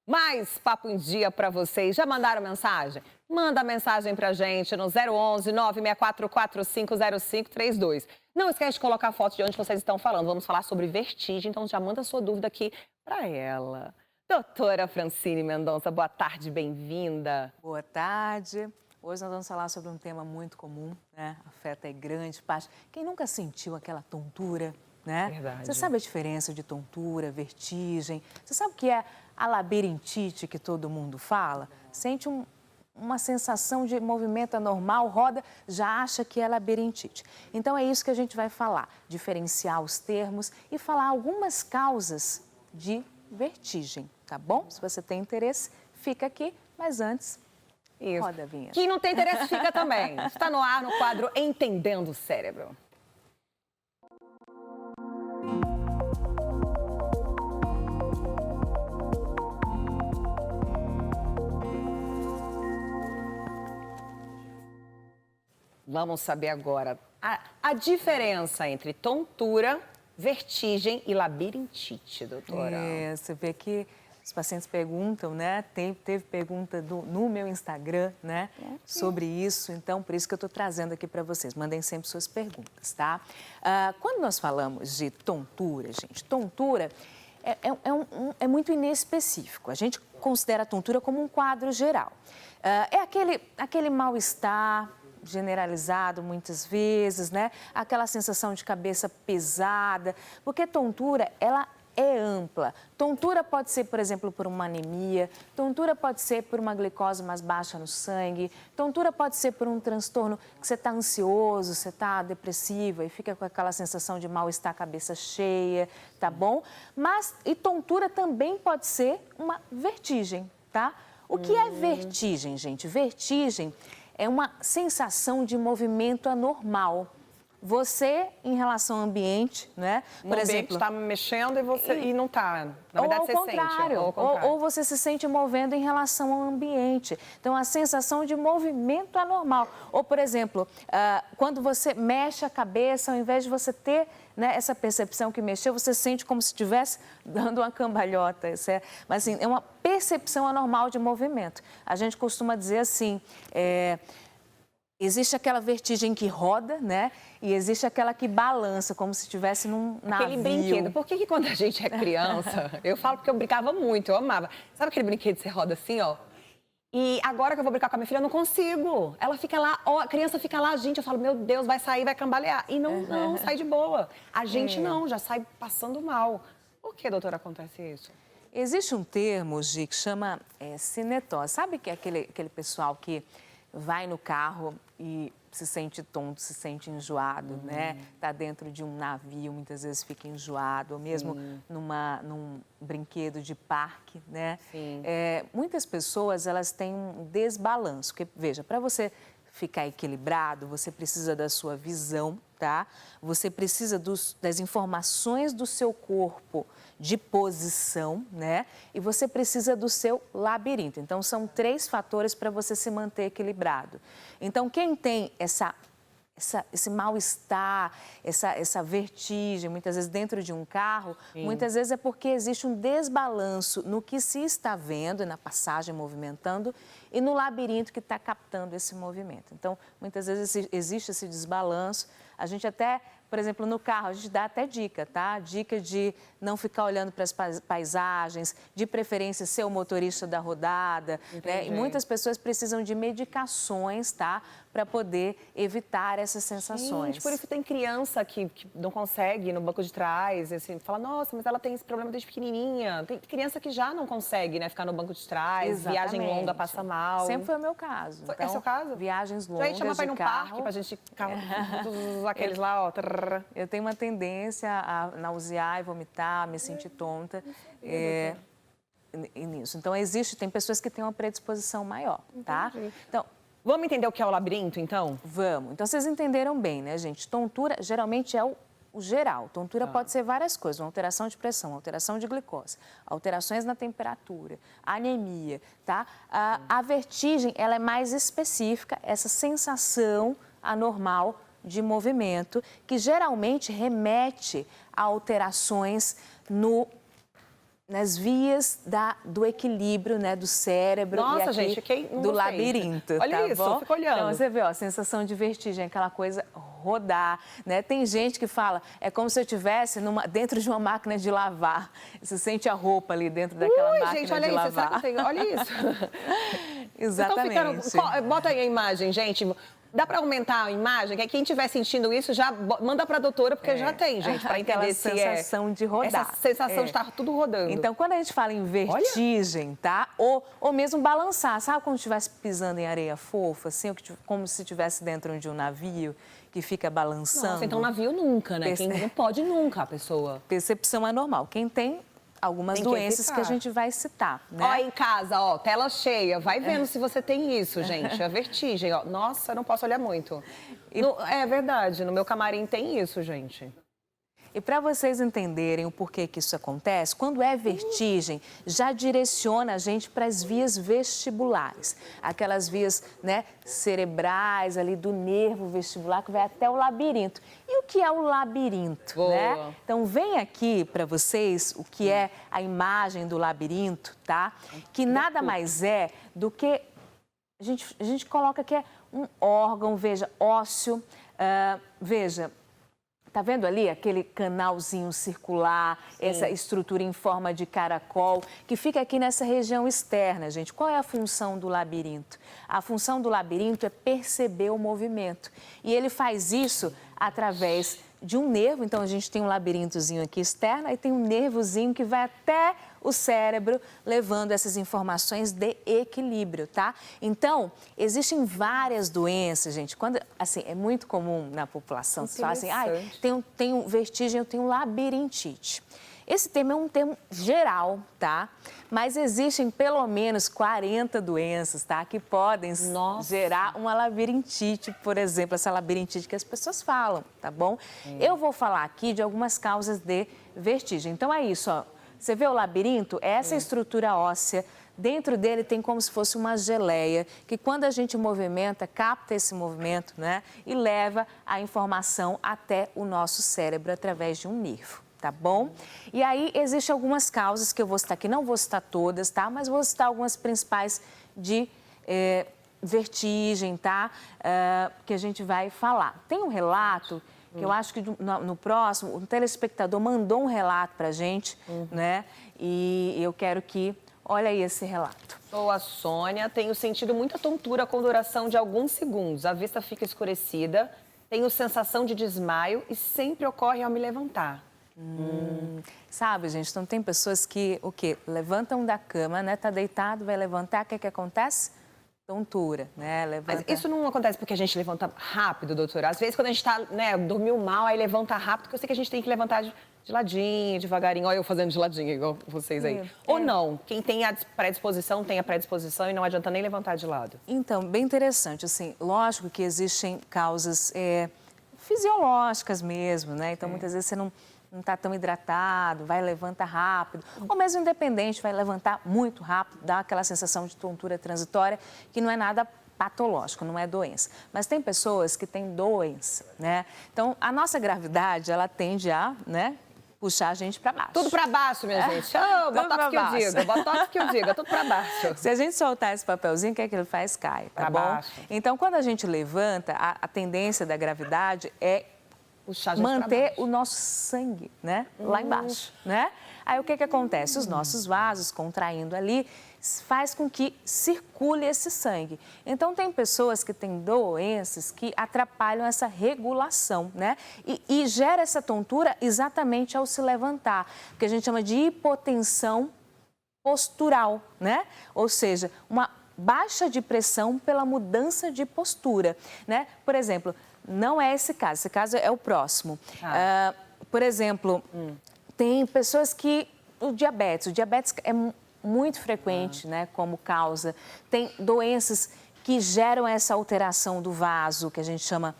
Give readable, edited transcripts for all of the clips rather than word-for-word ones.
Mais Papo em Dia para vocês. Já mandaram mensagem? Manda mensagem pra gente no 011 964450532. Não esquece de colocar a foto de onde vocês estão falando. Vamos falar sobre vertigem, então já manda a sua dúvida aqui para ela. Doutora Francine Mendonça, boa tarde, bem-vinda. Boa tarde. Hoje nós vamos falar sobre um tema muito comum, né? Afeta grande parte. Quem nunca sentiu aquela tontura, né? Verdade. Você sabe a diferença de tontura, vertigem? Você sabe o que é a labirintite que todo mundo fala? Sente uma sensação de movimento anormal, roda, já acha que é labirintite. Então é isso que a gente vai falar, diferenciar os termos e falar algumas causas de vertigem, tá bom? Se você tem interesse, fica aqui, mas antes, Isso. roda a vinheta. Quem não tem interesse, fica também. Está no ar no quadro Entendendo o Cérebro. Vamos saber agora a diferença entre tontura, vertigem e labirintite, doutora. Você vê que os pacientes perguntam, né? Teve pergunta no meu Instagram, né? Sobre isso, então por isso que eu estou trazendo aqui para vocês. Mandem sempre suas perguntas, tá? Quando nós falamos de tontura, gente, tontura é muito inespecífico. A gente considera a tontura como um quadro geral. É aquele mal-estar generalizado muitas vezes, né? Aquela sensação de cabeça pesada, porque tontura, ela é ampla. Tontura pode ser, por exemplo, por uma anemia, tontura pode ser por uma glicose mais baixa no sangue, tontura pode ser por um transtorno que você está ansioso, você está depressiva e fica com aquela sensação de mal-estar, cabeça cheia, tá bom? E tontura também pode ser uma vertigem, tá? O que é vertigem, gente? Vertigem é uma sensação de movimento anormal. Você, em relação ao ambiente, né? Por exemplo, está mexendo e não está. Na verdade, ou ao contrário. Ou você se sente movendo em relação ao ambiente. Então, a sensação de movimento anormal. Ou, por exemplo, quando você mexe a cabeça, ao invés de você ter, né, essa percepção que mexeu, você sente como se estivesse dando uma cambalhota. Mas, assim, é uma percepção anormal de movimento. A gente costuma dizer assim... Existe aquela vertigem que roda, né? E existe aquela que balança, como se estivesse num navio. Aquele brinquedo. Por que quando a gente é criança, eu falo porque eu brincava muito, eu amava. Sabe aquele brinquedo que você roda assim, ó? E agora que eu vou brincar com a minha filha, eu não consigo. Ela fica lá, ó, a criança fica lá, gente, eu falo, meu Deus, vai sair, vai cambalear. E não sai de boa. A gente não, já sai passando mal. Por que, doutora, acontece isso? Existe um termo, Gi, que chama cinetose. Sabe que é aquele pessoal que vai no carro e se sente tonto, se sente enjoado, né? Tá dentro de um navio, muitas vezes fica enjoado, ou mesmo num brinquedo de parque, né? Muitas pessoas, elas têm um desbalanço, porque, veja, para você ficar equilibrado, você precisa da sua visão, tá? Você precisa das informações do seu corpo de posição, né? E você precisa do seu labirinto. Então, são 3 fatores para você se manter equilibrado. Então, quem tem esse mal-estar, essa vertigem, muitas vezes dentro de um carro, muitas vezes é porque existe um desbalanço no que se está vendo, na passagem movimentando, e no labirinto que está captando esse movimento. Então, muitas vezes existe esse desbalanço. A gente até, por exemplo, no carro, a gente dá até dica, tá? Dica de não ficar olhando para as paisagens, de preferência ser o motorista da rodada, né? E muitas pessoas precisam de medicações, tá? Para poder evitar essas sensações. Gente, por isso tem criança que não consegue ir no banco de trás, assim, fala, nossa, mas ela tem esse problema desde pequenininha. Tem criança que já não consegue, né, ficar no banco de trás, viagem longa, passa mal. Sempre foi o meu caso. Então, é seu caso? Viagens longas já chama pra ir no carro. parque, pra gente ficar aqueles lá, ó. Eu tenho uma tendência a nausear e vomitar, me sentir tonta. Nisso. Então, tem pessoas que têm uma predisposição maior, tá? Então, vamos entender o que é o labirinto, então? Vamos. Então, vocês entenderam bem, né, gente? Tontura, geralmente, é o geral. Tontura pode ser várias coisas, uma alteração de pressão, alteração de glicose, alterações na temperatura, anemia, tá? A vertigem, ela é mais específica, essa sensação anormal de movimento, que geralmente remete a alterações no nas vias do equilíbrio, né, do cérebro. Nossa, e aqui gente, não do gostei. labirinto. Olha tá isso, bom? eu fico olhando. Então você vê, ó, a sensação de vertigem, aquela coisa rodar, né? Tem gente que fala, é como se eu estivesse dentro de uma máquina de lavar. Você sente a roupa ali dentro daquela máquina gente, olha de isso, lavar. será que eu tenho? Olha isso. Exatamente. Bota aí a imagem, gente. Dá para aumentar a imagem? Que quem estiver sentindo isso, já manda para a doutora, porque já tem, gente, para entender se sensação de rodar. Essa sensação de estar tudo rodando. Então, quando a gente fala em vertigem, tá? Ou mesmo balançar, sabe quando estivesse pisando em areia fofa, assim, como se estivesse dentro de um navio que fica balançando? Nossa, então navio nunca, né? Quem não pode nunca, a pessoa. Percepção anormal. Quem tem algumas doenças que a gente vai citar, né? Ó, em casa, ó, tela cheia. Vai vendo se você tem isso, gente. A vertigem, ó. Nossa, eu não posso olhar muito. É verdade, no meu camarim tem isso, gente. E para vocês entenderem o porquê que isso acontece, quando é vertigem, já direciona a gente para as vias vestibulares. Aquelas vias, né, cerebrais ali do nervo vestibular que vai até o labirinto. E o que é o labirinto, né? Então, vem aqui para vocês o que é a imagem do labirinto, tá? Que nada mais é do que... A gente coloca que é um órgão, veja, ósseo, veja... Tá vendo ali aquele canalzinho circular, essa estrutura em forma de caracol, que fica aqui nessa região externa, gente? Qual é a função do labirinto? A função do labirinto é perceber o movimento. E ele faz isso através de um nervo. Então, a gente tem um labirintozinho aqui externo e tem um nervozinho que vai até o cérebro, levando essas informações de equilíbrio, tá? Então, existem várias doenças, gente. Quando, assim, é muito comum na população, se fala assim, tenho vertigem, eu tenho labirintite. Esse termo é um termo geral, tá? Mas existem pelo menos 40 doenças, tá? Que podem gerar uma labirintite, por exemplo, essa labirintite que as pessoas falam, tá bom? Eu vou falar aqui de algumas causas de vertigem. Então é isso, ó. Você vê o labirinto? É essa estrutura óssea. Dentro dele tem como se fosse uma geleia, que quando a gente movimenta, capta esse movimento, né? E leva a informação até o nosso cérebro através de um nervo, tá bom? E aí existem algumas causas que eu vou citar aqui, não vou citar todas, tá? Mas vou citar algumas principais de vertigem, tá? Que a gente vai falar. Tem um relato que eu acho que no próximo, o telespectador mandou um relato pra gente, né? E eu quero que... Olha aí esse relato. Sou a Sônia, tenho sentido muita tontura com duração de alguns segundos. A vista fica escurecida, tenho sensação de desmaio e sempre ocorre ao me levantar. Sabe, gente, então tem pessoas que, o quê? Levantam da cama, né? Tá deitado, vai levantar, o que acontece? Tontura, né? Levanta... Mas isso não acontece porque a gente levanta rápido, doutora? Às vezes, quando a gente tá, né, dormiu mal, aí levanta rápido, porque eu sei que a gente tem que levantar de ladinho, devagarinho. Olha eu fazendo de ladinho, igual vocês aí. Ou não, quem tem a predisposição, tem a predisposição e não adianta nem levantar de lado. Então, bem interessante, assim, lógico que existem causas fisiológicas mesmo, né? Então, muitas vezes você não está tão hidratado, vai levantar rápido, ou mesmo independente, vai levantar muito rápido, dá aquela sensação de tontura transitória, que não é nada patológico, não é doença. Mas tem pessoas que têm doença, né? Então, a nossa gravidade, ela tende a, né, puxar a gente para baixo. Tudo para baixo, minha gente. Oh, botox que eu diga, botox que eu diga, tudo para baixo. Se a gente soltar esse papelzinho, o que é que ele faz? Cai, tá bom? Baixo. Então, quando a gente levanta, a tendência da gravidade é manter o nosso sangue, né, lá embaixo, né? Aí o que acontece? Os nossos vasos contraindo ali faz com que circule esse sangue. Então tem pessoas que têm doenças que atrapalham essa regulação, né? E gera essa tontura exatamente ao se levantar, que a gente chama de hipotensão postural, né? Ou seja, uma baixa de pressão pela mudança de postura, né? Por exemplo, não é esse caso é o próximo. Por exemplo, tem pessoas que... O diabetes é muito frequente, né, como causa. Tem doenças que geram essa alteração do vaso, que a gente chama,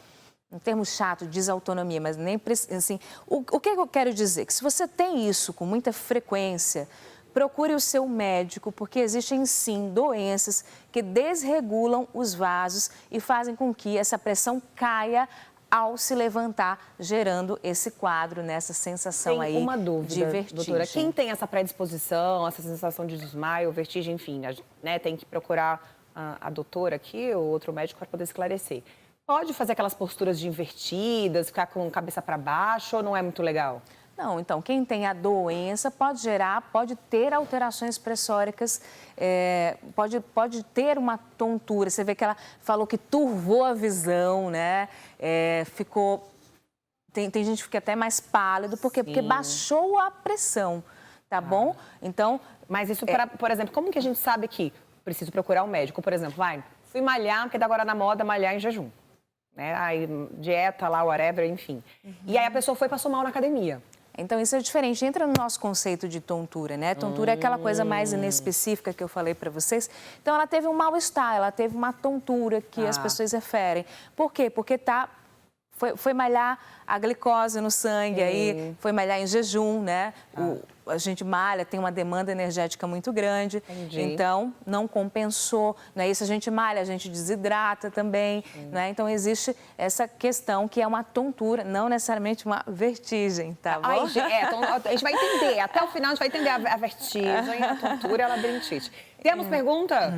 um termo chato, desautonomia, mas nem assim. O que eu quero dizer? Que se você tem isso com muita frequência, procure o seu médico, porque existem sim doenças que desregulam os vasos e fazem com que essa pressão caia ao se levantar, gerando esse quadro, nessa sensação aí uma dúvida, de vertigem. doutora. Quem tem essa predisposição, essa sensação de desmaio, vertigem, enfim, né, tem que procurar a doutora aqui ou outro médico para poder esclarecer. Pode fazer aquelas posturas de invertidas, ficar com a cabeça para baixo ou não é muito legal? Não, então, quem tem a doença pode ter alterações pressóricas, pode ter uma tontura. Você vê que ela falou que turvou a visão, né? Ficou... Tem gente que fica até mais pálido, por quê? Porque baixou a pressão, tá bom? Então... Mas isso, por exemplo, como que a gente sabe que preciso procurar um médico? Por exemplo, fui malhar, porque agora na moda malhar em jejum. Né? Aí, dieta lá, whatever, enfim. E aí a pessoa foi e passou mal na academia. Então, isso é diferente. Entra no nosso conceito de tontura, né? Tontura é aquela coisa mais inespecífica que eu falei para vocês. Então, ela teve um mal-estar, ela teve uma tontura que as pessoas referem. Por quê? Porque foi malhar a glicose no sangue, aí foi malhar em jejum, né? A gente malha, tem uma demanda energética muito grande, então não compensou. Não é isso, a gente malha, a gente desidrata também, né? Então existe essa questão que é uma tontura, não necessariamente uma vertigem, tá bom? Então, a gente vai entender, até o final a gente vai entender a vertigem, a tontura e a labirintite. Temos pergunta?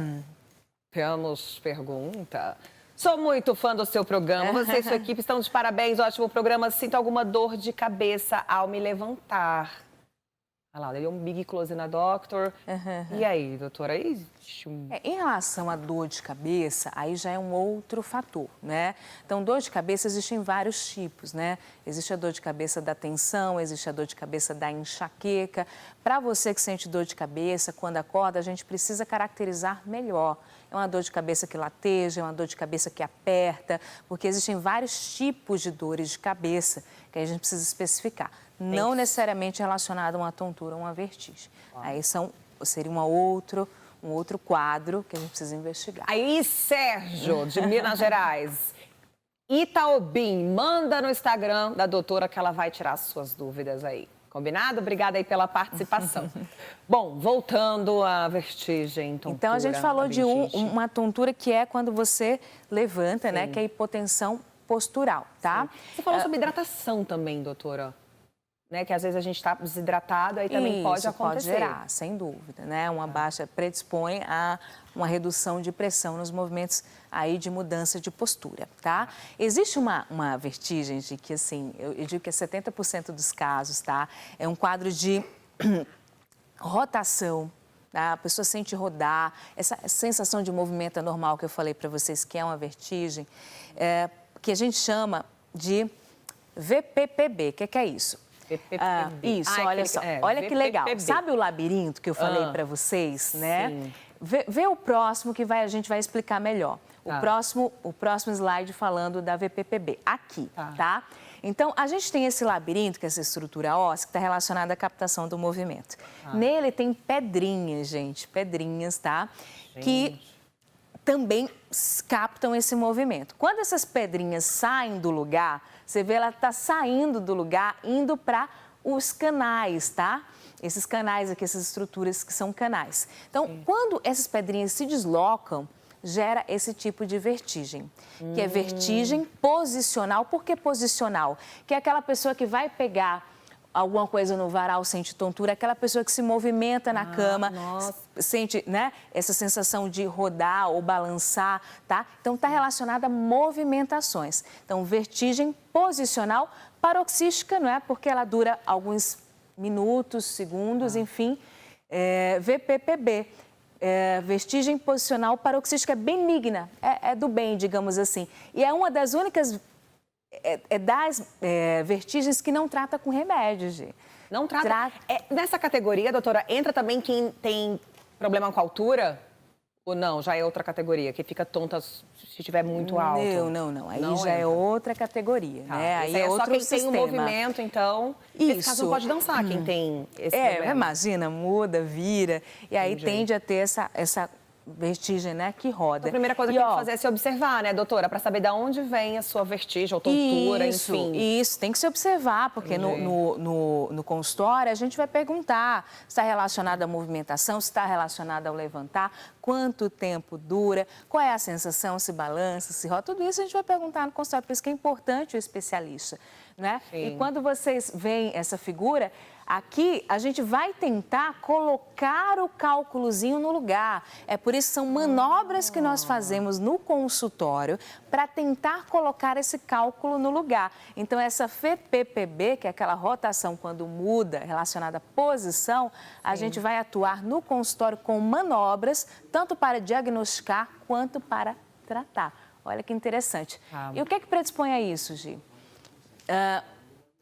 Temos pergunta. Sou muito fã do seu programa. Você e sua equipe estão de parabéns. Ótimo programa. Sinto alguma dor de cabeça ao me levantar. Olha lá, ele é um big close na doctor. E aí, doutora? Em relação à dor de cabeça, aí já é um outro fator, né? Então, dor de cabeça existem vários tipos, né? Existe a dor de cabeça da tensão, existe a dor de cabeça da enxaqueca. Para você que sente dor de cabeça, quando acorda, a gente precisa caracterizar melhor. É uma dor de cabeça que lateja, é uma dor de cabeça que aperta, porque existem vários tipos de dores de cabeça que a gente precisa especificar. Não necessariamente relacionado a uma tontura ou uma vertigem. Aí seria um outro quadro que a gente precisa investigar. Aí, Sérgio, de Minas Gerais. Itaobim, manda no Instagram da doutora que ela vai tirar as suas dúvidas aí. Combinado? Obrigada aí pela participação. Bom, voltando à vertigem, tontura. Então, a gente falou de uma tontura que é quando você levanta, né? Que é a hipotensão postural, tá? Você falou sobre hidratação também, doutora. Né, que às vezes a gente está desidratado, aí também pode acontecer. Pode gerar, sem dúvida, né? Uma baixa predispõe a uma redução de pressão nos movimentos aí de mudança de postura, tá? Existe uma vertigem de que, assim, eu digo que é 70% dos casos, tá? É um quadro de rotação, tá? A pessoa sente rodar, essa sensação de movimento anormal que eu falei para vocês, que é uma vertigem, que a gente chama de VPPB. O que é isso? Isso, olha só, olha que legal. Sabe o labirinto que eu falei para vocês, né? Vê o próximo que a gente vai explicar melhor. O próximo slide falando da VPPB, aqui, tá? Então, a gente tem esse labirinto, que é essa estrutura óssea, que está relacionada à captação do movimento. Nele tem pedrinhas, gente, pedrinhas, tá? Que também captam esse movimento. Quando essas pedrinhas saem do lugar, você vê ela está saindo do lugar, indo para os canais, tá? Esses canais aqui, essas estruturas que são canais. Então, quando essas pedrinhas se deslocam, gera esse tipo de vertigem, que é vertigem posicional. Por que posicional? Que é aquela pessoa que vai pegar alguma coisa no varal, sente tontura, aquela pessoa que se movimenta na cama, sente, né, essa sensação de rodar ou balançar, tá? Então, está relacionada a movimentações. Então, vertigem posicional, paroxística, não é? Porque ela dura alguns minutos, segundos, enfim. VPPB, vertigem posicional paroxística, benigna, é do bem, digamos assim. E é uma das únicas das vertigens que não trata com remédios, Gi. Não trata? Nessa categoria, doutora, entra também quem tem problema com a altura? Ou não? Já é outra categoria, que fica tonta se estiver muito alto? Não. Aí já é outra categoria, né? Aí é outro só quem sistema. tem um movimento, então, nesse caso não pode dançar quem tem esse problema. Imagina, muda, vira, e aí tende a ter essa vertigem, né, que roda. Então, a primeira coisa que tem que fazer é se observar, né, doutora? Para saber de onde vem a sua vertigem ou tontura, enfim. Isso, tem que se observar, porque no consultório a gente vai perguntar se está relacionado à movimentação, se está relacionado ao levantar, quanto tempo dura, qual é a sensação, se balança, se roda, tudo isso a gente vai perguntar no consultório, por isso que é importante o especialista, né? E quando vocês veem essa figura, aqui a gente vai tentar colocar o cálculozinho no lugar. É por isso que são manobras que nós fazemos no consultório para tentar colocar esse cálculo no lugar. Então, essa FPPB, que é aquela rotação quando muda relacionada à posição, a gente vai atuar no consultório com manobras, tanto para diagnosticar quanto para tratar. Olha que interessante. E o que é que predispõe a isso, Gi?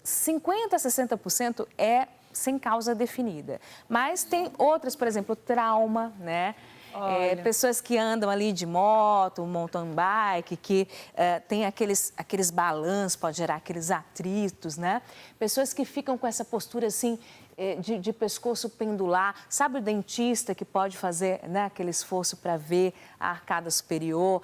50% a 60% é sem causa definida. Mas tem outras, por exemplo, trauma, né? Pessoas que andam ali de moto, mountain bike, que tem aqueles balanços, pode gerar aqueles atritos, né? Pessoas que ficam com essa postura assim, de pescoço pendular. Sabe o dentista que pode fazer, né, aquele esforço para ver a arcada superior?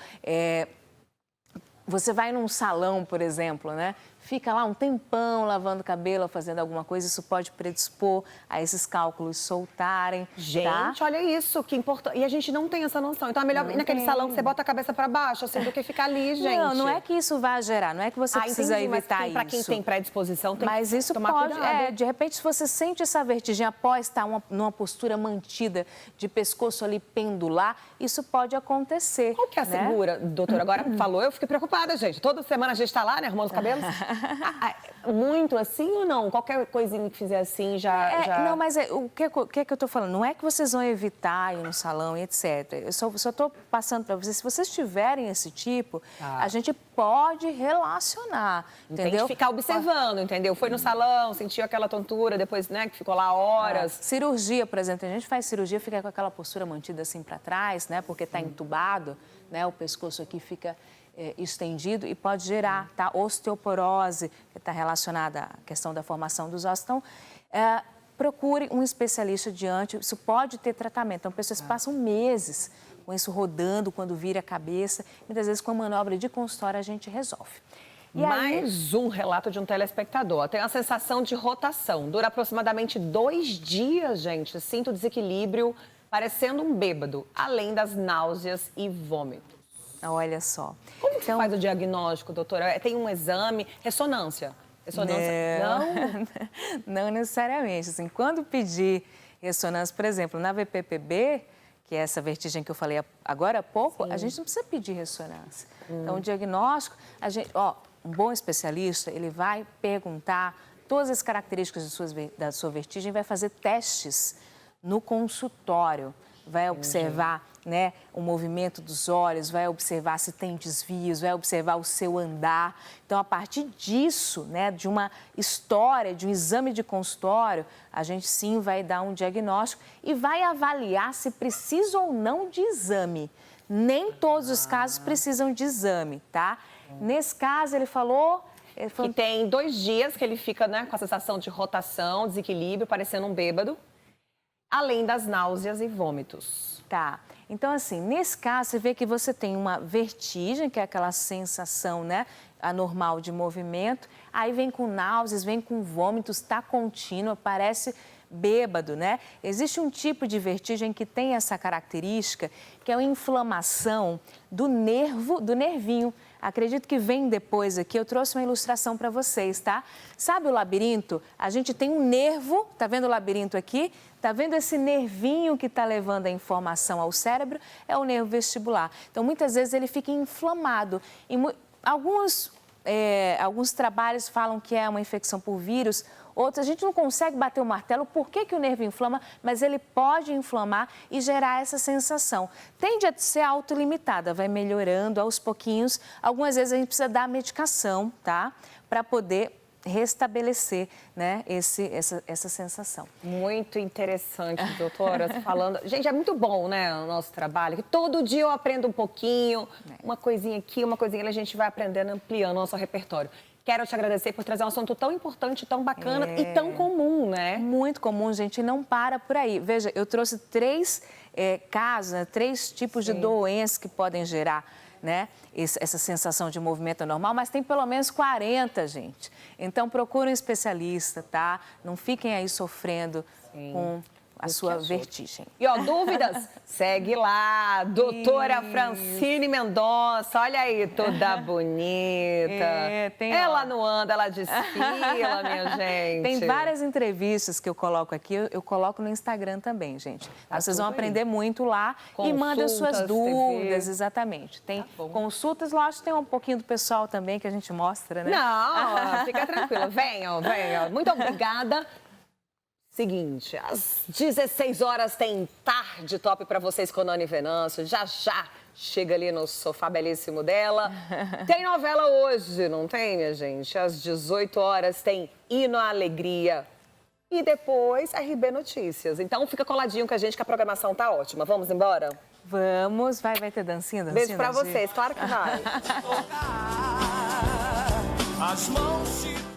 Você vai num salão, por exemplo, né? Fica lá um tempão lavando cabelo, fazendo alguma coisa, isso pode predispor a esses cálculos soltarem. Gente, tá? olha isso, que importante. E a gente não tem essa noção. Então é melhor ir naquele salão que você bota a cabeça para baixo, assim, do que ficar ali, gente. Não é que isso vai gerar, não é que você precisa evitar isso. Para quem tem predisposição, tem mas que isso tomar pode, cuidado. de repente, se você sente essa vertigem após estar numa postura mantida, de pescoço ali pendular, isso pode acontecer. Qual que é a segura, doutora? Agora falou, eu fiquei preocupada, gente. Toda semana a gente está lá, né, arrumando os cabelos. Muito assim ou não? Qualquer coisinha que fizer assim já... Não, mas o que é que eu estou falando? Não é que vocês vão evitar ir no salão e etc. Eu só estou passando para vocês, se vocês tiverem esse tipo, a gente pode relacionar, entendeu? Tem que ficar observando, entendeu? Foi no salão, sentiu aquela tontura, depois, né, que ficou lá horas. Cirurgia, por exemplo, a gente faz cirurgia, fica com aquela postura mantida assim para trás, né, porque está entubado, né, o pescoço aqui fica... estendido e pode gerar, tá? Osteoporose, que está relacionada à questão da formação dos ossos. Então, procure um especialista diante, isso pode ter tratamento. Então, pessoas passam meses com isso rodando quando vira a cabeça. Muitas vezes, com a manobra de consultório, a gente resolve. Mais um relato de um telespectador. Tem a sensação de rotação. Dura aproximadamente 2 dias, gente. Sinto desequilíbrio, parecendo um bêbado, além das náuseas e vômitos. Olha só. Como que faz o diagnóstico, doutora? Tem um exame? Ressonância? Não? Não necessariamente. Assim, quando pedir ressonância, por exemplo, na VPPB, que é essa vertigem que eu falei agora há pouco, a gente não precisa pedir ressonância. Então, o diagnóstico, um bom especialista, ele vai perguntar todas as características da sua vertigem, vai fazer testes no consultório, vai observar, né, o movimento dos olhos, vai observar se tem desvios, vai observar o seu andar. Então, a partir disso, né, de uma história, de um exame de consultório, a gente sim vai dar um diagnóstico e vai avaliar se precisa ou não de exame. Nem todos os casos precisam de exame, tá? Nesse caso, ele falou... Que tem 2 dias que ele fica, né, com a sensação de rotação, desequilíbrio, parecendo um bêbado, além das náuseas e vômitos. Tá. Então, assim, nesse caso, você vê que você tem uma vertigem, que é aquela sensação, né, anormal de movimento. Aí vem com náuseas, vem com vômitos, está contínua, parece bêbado, né? Existe um tipo de vertigem que tem essa característica, que é uma inflamação do nervinho. Acredito que vem depois aqui, eu trouxe uma ilustração para vocês, tá? Sabe o labirinto? A gente tem um nervo, tá vendo o labirinto aqui? Tá vendo esse nervinho que está levando a informação ao cérebro? É o nervo vestibular. Então, muitas vezes ele fica inflamado. E alguns trabalhos falam que é uma infecção por vírus, outros a gente não consegue bater o martelo por que o nervo inflama, mas ele pode inflamar e gerar essa sensação. Tende a ser autolimitada, vai melhorando aos pouquinhos. Algumas vezes a gente precisa dar medicação, tá? Para poder restabelecer, né, essa sensação. Muito interessante, doutora, falando. Gente, é muito bom, né, o nosso trabalho, que todo dia eu aprendo um pouquinho, uma coisinha aqui, uma coisinha ali, a gente vai aprendendo, ampliando o nosso repertório. quero te agradecer por trazer um assunto tão importante, tão bacana e tão comum, né? Muito comum, gente, e não para por aí. Veja, eu trouxe 3 casos, né, 3 tipos de doenças que podem gerar, né, essa sensação de movimento anormal, mas tem pelo menos 40, gente. Então, procure um especialista, tá? Não fiquem aí sofrendo com a sua vertigem. E, ó, dúvidas? Segue lá, doutora Francine Mendonça. Olha aí, toda bonita. Ela não anda, ela desfila, minha gente. Tem várias entrevistas que eu coloco aqui, eu coloco no Instagram também, gente. Vocês vão aprender muito lá e mandem as suas dúvidas, exatamente. Tem consultas, lógico, tem um pouquinho do pessoal também que a gente mostra, né? Não, fica tranquila. Venham, venham. Muito obrigada. Seguinte, às 16 horas tem Tarde Top para vocês com Nani Venâncio. Já chega ali no sofá belíssimo dela. Tem novela hoje, não tem, minha gente? Às 18 horas tem Hino à Alegria. E depois RB Notícias. Então fica coladinho com a gente que a programação tá ótima. Vamos embora? Vamos, vai ter dancinha? Beijo pra vocês, claro que vai. As mãos se